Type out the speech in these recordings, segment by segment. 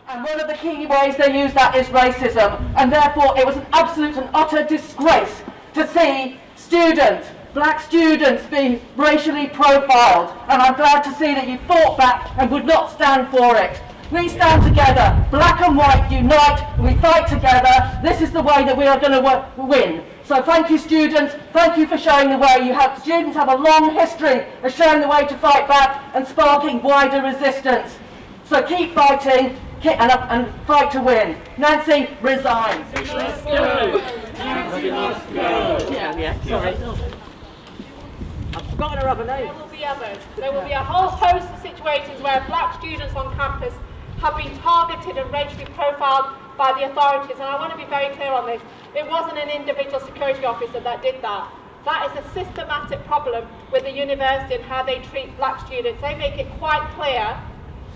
And one of the key ways they use that is racism. And therefore it was an absolute and utter disgrace to see students, black students, be racially profiled. And I'm glad to see that you fought back and would not stand for it. We stand together, black and white unite, we fight together. This is the way that we are going to win. So thank you students, thank you for showing the way. Students have a long history of showing the way to fight back and sparking wider resistance. So keep fighting and fight to win. Nancy resigns. Let's go. Yeah, sorry. I've forgotten her other name. There will be others. There will be a whole host of situations where black students on campus have been targeted and racially profiled by the authorities, and I want to be very clear on this. It wasn't an individual security officer that did that. That is a systematic problem with the university and how they treat black students. They make it quite clear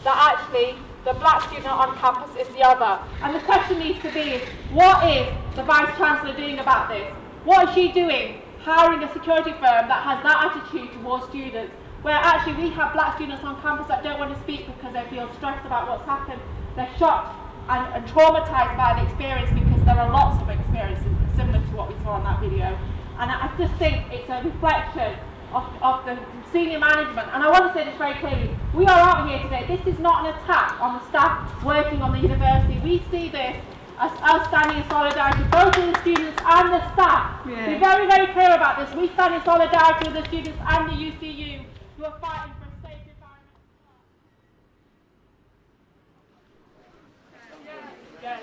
that actually the black student on campus is the other. And the question needs to be, what is the Vice Chancellor doing about this? What is she doing, hiring a security firm that has that attitude towards students, where actually we have black students on campus that don't want to speak because they feel stressed about what's happened. They're shocked and traumatised by the experience, because there are lots of experiences similar to what we saw on that video. And I just think it's a reflection of the senior management. And I want to say this very clearly. We are out here today. This is not an attack on the staff working on the university. We see this as us standing in solidarity, both with the students and the staff. Yeah. Be very, very clear about this. We stand in solidarity with the students and the UCU who are fighting for a safe environment. Yes.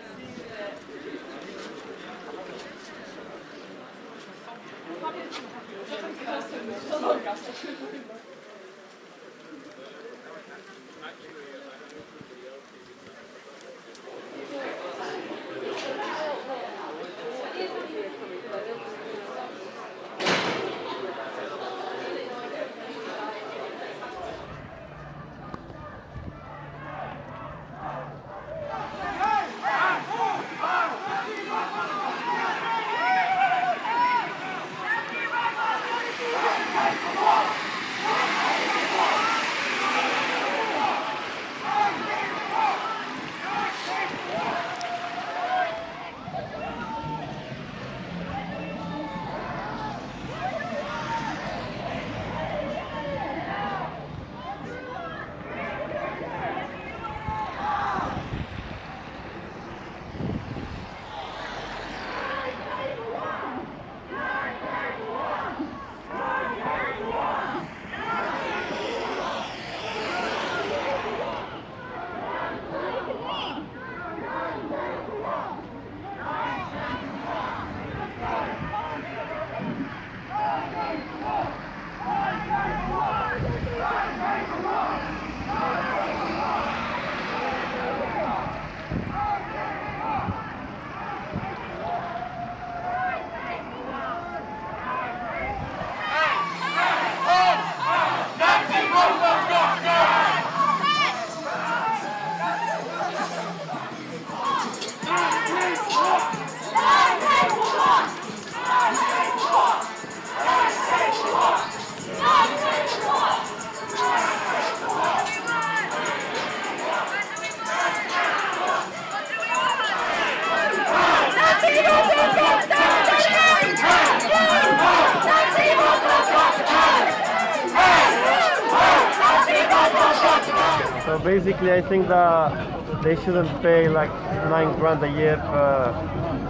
So basically, I think that they shouldn't pay like $9 grand a year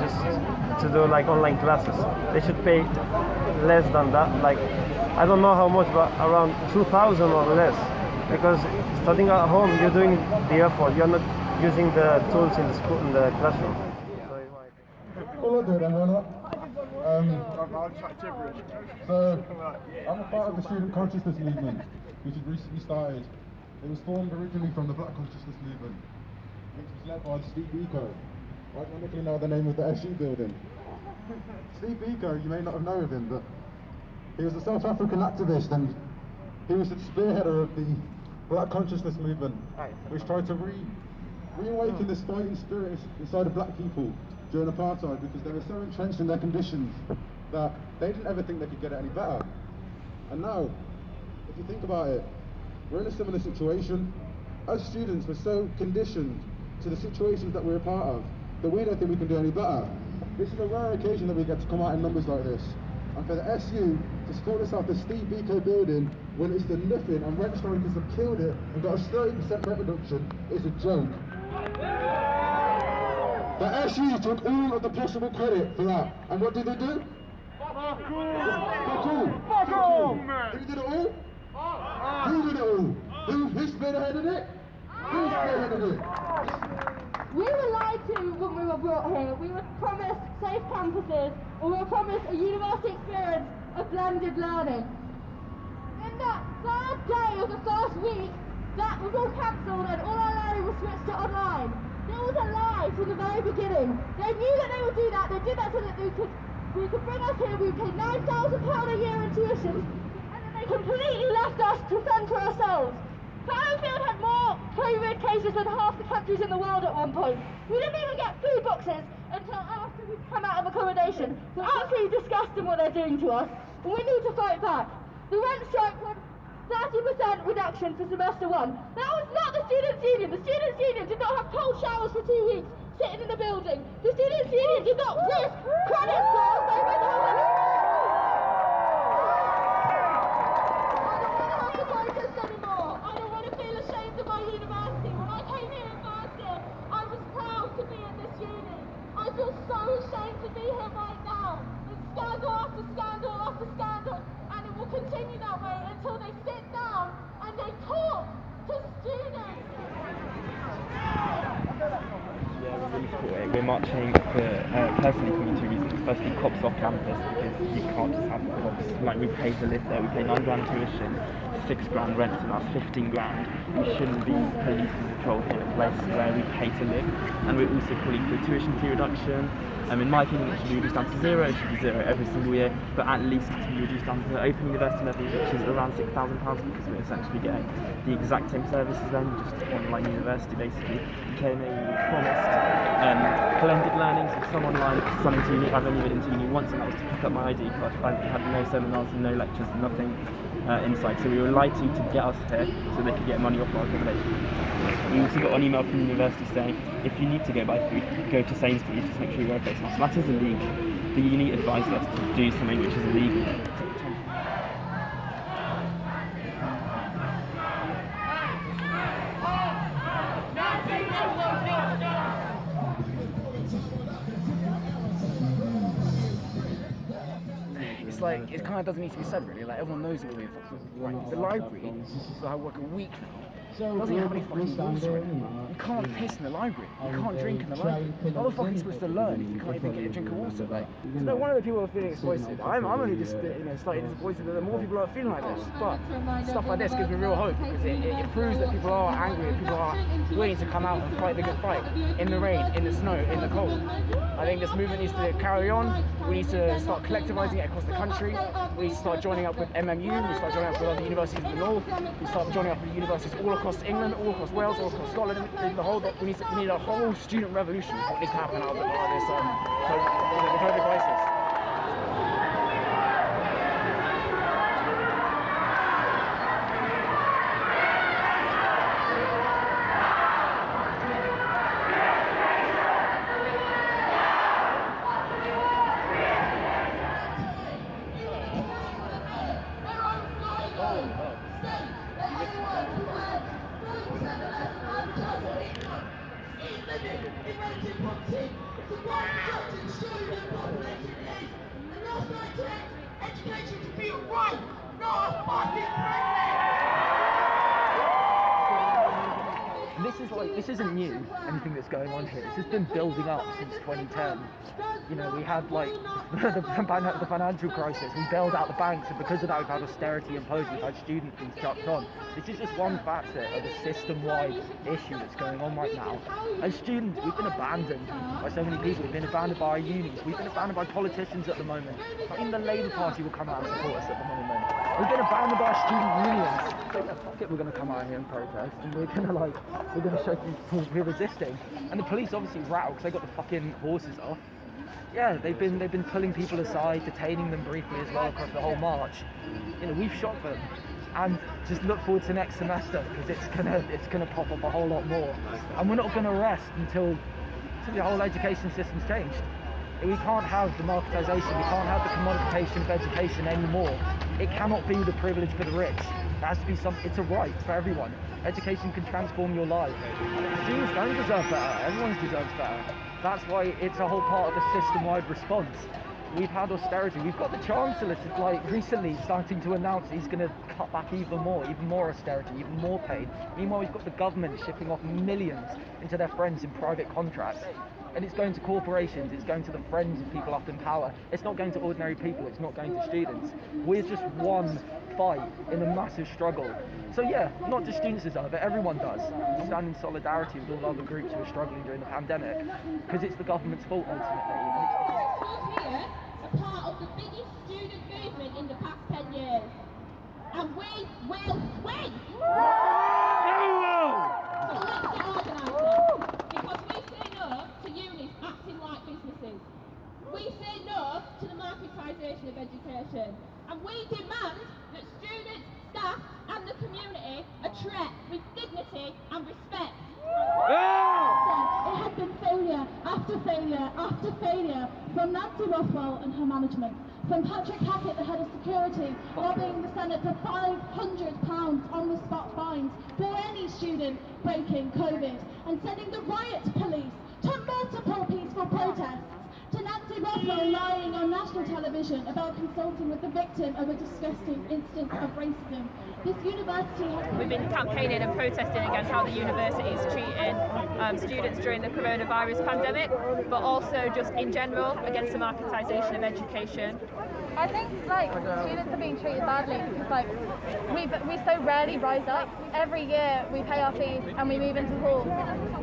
just to do like online classes. They should pay less than that. Like, I don't know how much, but around 2,000 or less. Because studying at home, you're doing the effort. You're not using the tools in the school, in the classroom. All good, everyone. So, I'm a part of the student consciousness movement, which has recently started. It was formed originally from the Black Consciousness Movement, which was led by Steve Biko. Ironically now the name of the SU building. Steve Biko, you may not have known of him, but he was a South African activist, and he was the spearheader of the Black Consciousness Movement, which tried to reawaken this fighting spirit inside of black people during apartheid, because they were so entrenched in their conditions that they didn't ever think they could get it any better. And now, if you think about it, we're in a similar situation. As students, we're so conditioned to the situations that we're a part of, that we don't think we can do any better. This is a rare occasion that we get to come out in numbers like this. And for the SU to support us out the Steve Biko building when it's done nothing and rent strikers have killed it and got a 30% rent reduction is a joke. The SU took all of the possible credit for that. And what did they do? Fuck all! Who did it all? Who did it all? Who spearheaded it? Who spearheaded it? We were lied to when we were brought here. We were promised safe campuses, or we were promised a university experience of blended learning. In that third day of the first week, that was all cancelled and all our learning was switched to online. It was a lie from the very beginning. They knew that they would do that. They did that so that we could bring us here. We paid £9,000 a year in tuition, and then they completely left us to fend for ourselves. Fallowfield had more COVID cases than half the countries in the world at one point. We didn't even get food boxes until after we'd come out of accommodation. We're absolutely disgusting what they're doing to us, and we need to fight back. The rent strike went 30% reduction for semester 1. That was not the Students' Union. The Students' Union did not have cold showers for 2 weeks sitting in the building. The Students' Union did not risk credit scores by withholding. I feel so ashamed to be here right now. It's scandal after scandal after scandal, and it will continue that way until they sit down and they talk to students. Yeah, we're really support it. We're marching for personally for two reasons. Firstly, cops off campus, because you can't just have cops. Like, we pay to live there, we pay £9,000 tuition, £6,000 rent, so that's £15,000. We shouldn't be police and patrol in a place where we pay to live. And we're also calling for tuition fee reduction. In my opinion, it should be reduced down to zero. It should be zero every single year, but at least it should be reduced down to the open university level, which is around £6,000, because we're essentially getting the exact same services then, just online university basically. KMA promised blended learning, so some online, some into uni. I've only been into uni once, and that was to pick up my ID card. I had no seminars and no lectures, nothing inside. So we were lied to get us here so they could get money off our accommodation. We also got an email from the university saying if you need to go buy food, go to Sainsbury's, just make sure you wear a face mask. That is illegal. The uni advised us to do something which is illegal. It's like, it kind of doesn't need to be said really, like everyone knows what we're fucking right. The library, so I work a week now, doesn't have any fucking rules for it. You can't piss in the library, you can't drink in the library. How the fuck are you supposed to learn if you can't even get a drink of water? Like, no one of the people are feeling exploited. I'm only just, slightly disappointed that more people are feeling like this, but stuff like this gives me real hope, because it proves that people are angry, and people are willing to come out and fight the good fight, in the rain, in the snow, in the cold. I think this movement needs to carry on. We need to start collectivising it across the country. We need to start joining up with MMU, we need to start joining up with other universities in the north, we need to start joining up with universities all across England, all across Wales, all across Scotland. We need a whole student revolution is what needs to happen out of this COVID crisis. This isn't new, anything that's going on here. This has been building up since 2010. You know, we had like the financial crisis, we bailed out the banks, and because of that we've had austerity imposed, we've had student fees chucked on. This is just one facet of a system-wide issue that's going on right now. As students, we've been abandoned by so many people. We've been abandoned by our unions. We've been abandoned by politicians at the moment. Even the Labour Party will come out and support us at the moment. We've been abandoned by our student unions. So fuck it, we're going to come out here and protest, and we're going to show people we're resisting. And the police obviously rattled because they got the fucking horses off. Yeah, they've been pulling people aside, detaining them briefly as well across the whole march. You know, we've shot them. and just look forward to next semester, because it's gonna pop up a whole lot more, and we're not gonna rest until the whole education system's changed. We can't have the marketisation, we can't have the commodification of education anymore. It cannot be the privilege for the rich. It has to be it's a right for everyone. Education can transform your life. Students don't deserve better, everyone deserves better. That's why it's a whole part of a system-wide response. We've had austerity. We've got the Chancellor recently starting to announce he's going to cut back even more austerity, even more pain. Meanwhile, we've got the government shipping off millions into their friends in private contracts. And it's going to corporations, it's going to the friends of people up in power. It's not going to ordinary people, it's not going to students. We're just one fight in a massive struggle. So yeah, not just students deserve it, everyone does. We stand in solidarity with all other groups who are struggling during the pandemic, because it's the government's fault ultimately. Here are part of the biggest student movement in the past 10 years. And we will win! So let's get organised, because we say no to unis acting like businesses. We say no to the marketisation of education. And we demand that students, staff and the community are treated with dignity and respect. It has been failure after failure after failure from Nancy Rothwell and her management, from Patrick Hackett, the head of security, lobbying the Senate for £500 on-the-spot fines for any student breaking COVID, and sending the riot police to multiple peaceful protests, to Nancy Rothwell lying on national television about consulting with the victim of a disgusting instance of racism. This university has... We've been campaigning and protesting against how the university is treating students during the coronavirus pandemic, but also just in general against the marketisation of education. I think students are being treated badly because we so rarely rise up. Every year we pay our fees and we move into halls,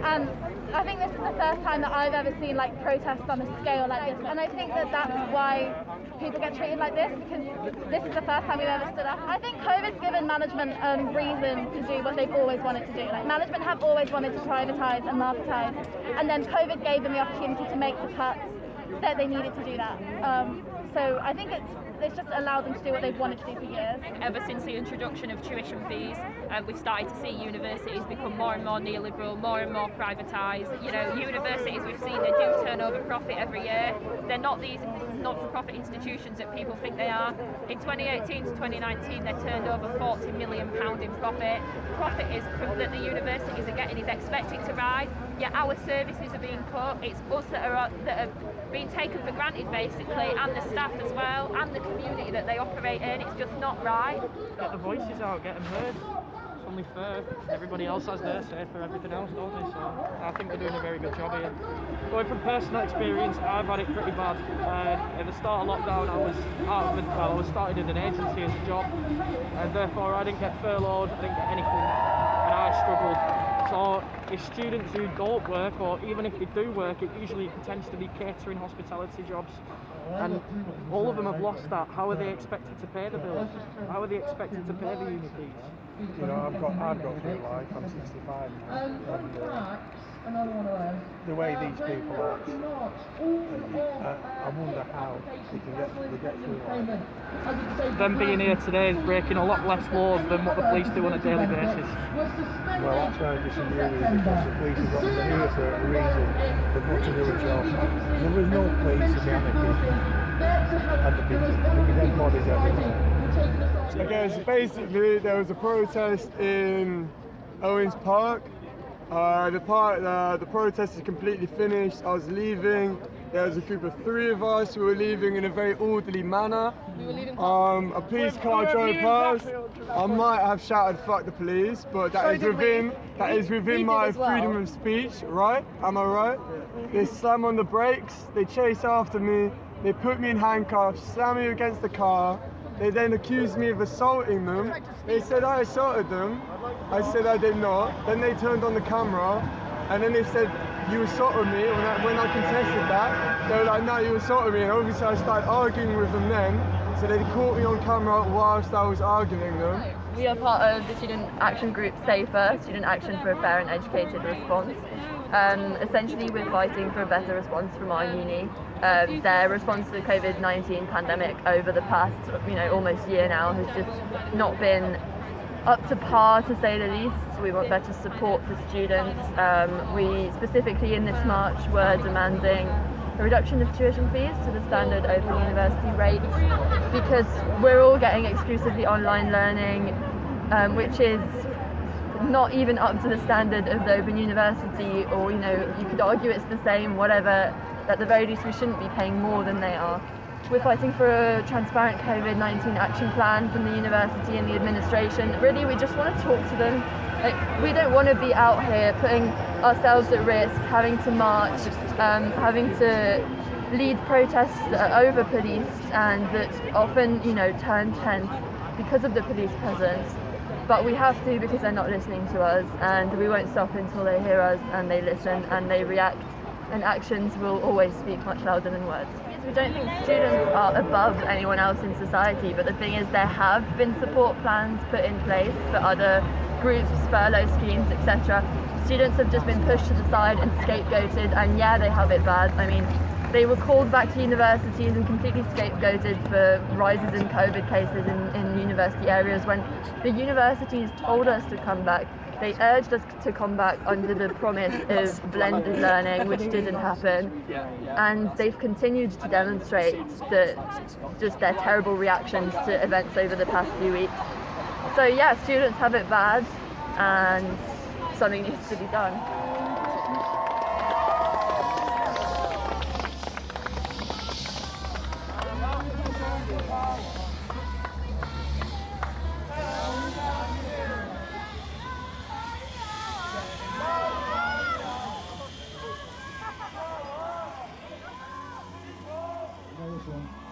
and I think this is the first time that I've ever seen protests on a scale like this, and I think that that's why people get treated like this, because this is the first time we've ever stood up. I think COVID's given management reason to do what they've always wanted to do. Management have always wanted to privatise and marketise, and then COVID gave them the opportunity to make the cuts that they needed to do that. So I think it's just allowed them to do what they've wanted to do for years. Ever since the introduction of tuition fees, we've started to see universities become more and more neoliberal, more and more privatised. Universities, we've seen they do turn over profit every year. They're not these not-for-profit institutions that people think they are. In 2018 to 2019, they turned over £40 million in profit. Profit that the universities are getting is expected to rise, yet our services are being cut. It's us that are being taken for granted, basically, and the staff as well, and the community that they operate in. It's just not right. Get the voices out, get them heard. It's only fair. Everybody else has their say for everything else, don't they? So I think we're doing a very good job here. Going from personal experience, I've had it pretty bad. At the start of lockdown, I was started in an agency as a job, and therefore I didn't get furloughed, I didn't get anything, and I struggled. So if students who don't work, or even if they do work, it usually tends to be catering, hospitality jobs, and all of them have lost that. How are they expected to pay the bills? How are they expected to pay the uni fees? I've got through life. I'm 65 now, and the way these people act, I wonder how they get through life. Them being here today is breaking a lot less laws than what the police do on a daily basis. Well, that's why I disagree with you, because the police have got to here for a reason. They've got to do a job. There was no police to be anarchy, and there'd be dead bodies everywhere. Okay, so basically there was a protest in Owens Park. The protest is completely finished. I was leaving. There was a group of 3 of us who were leaving in a very orderly manner. A police car drove past. I might have shouted "fuck the police," but that is within my freedom of speech, right? Am I right? They slam on the brakes. They chase after me. They put me in handcuffs, slam me against the car. They then accused me of assaulting them. They said I assaulted them. I said I did not. Then they turned on the camera, and then they said, "You assaulted me." When I contested that, they were like, "No, you assaulted me." And obviously I started arguing with them then. So they caught me on camera whilst I was arguing them. We are part of the student action group SAFER, Student Action for a Fair and Educated Response. Essentially we're fighting for a better response from our uni. Their response to the COVID-19 pandemic over the past almost year now has just not been up to par, to say the least. We want better support for students. We specifically in this march were demanding a reduction of tuition fees to the standard open university rate, because we're all getting exclusively online learning, which is not even up to the standard of the Open University, or you could argue it's the same, whatever. At the very least we shouldn't be paying more than they are. We're fighting for a transparent COVID-19 action plan from the university and the administration. Really, we just want to talk to them. We don't want to be out here putting ourselves at risk, having to march, having to lead protests that are over policed and that often turn tense because of the police presence. But we have to, because they're not listening to us, and we won't stop until they hear us and they listen and they react, and actions will always speak much louder than words. We don't think students are above anyone else in society, but the thing is there have been support plans put in place for other groups, furlough schemes, etc. Students have just been pushed to the side and scapegoated, and yeah, they have it bad. I mean, they were called back to universities and completely scapegoated for rises in COVID cases in university areas when the universities told us to come back. They urged us to come back under the promise of blended learning, which didn't happen. And they've continued to demonstrate just their terrible reactions to events over the past few weeks. So yeah, students have it bad and something needs to be done. This one.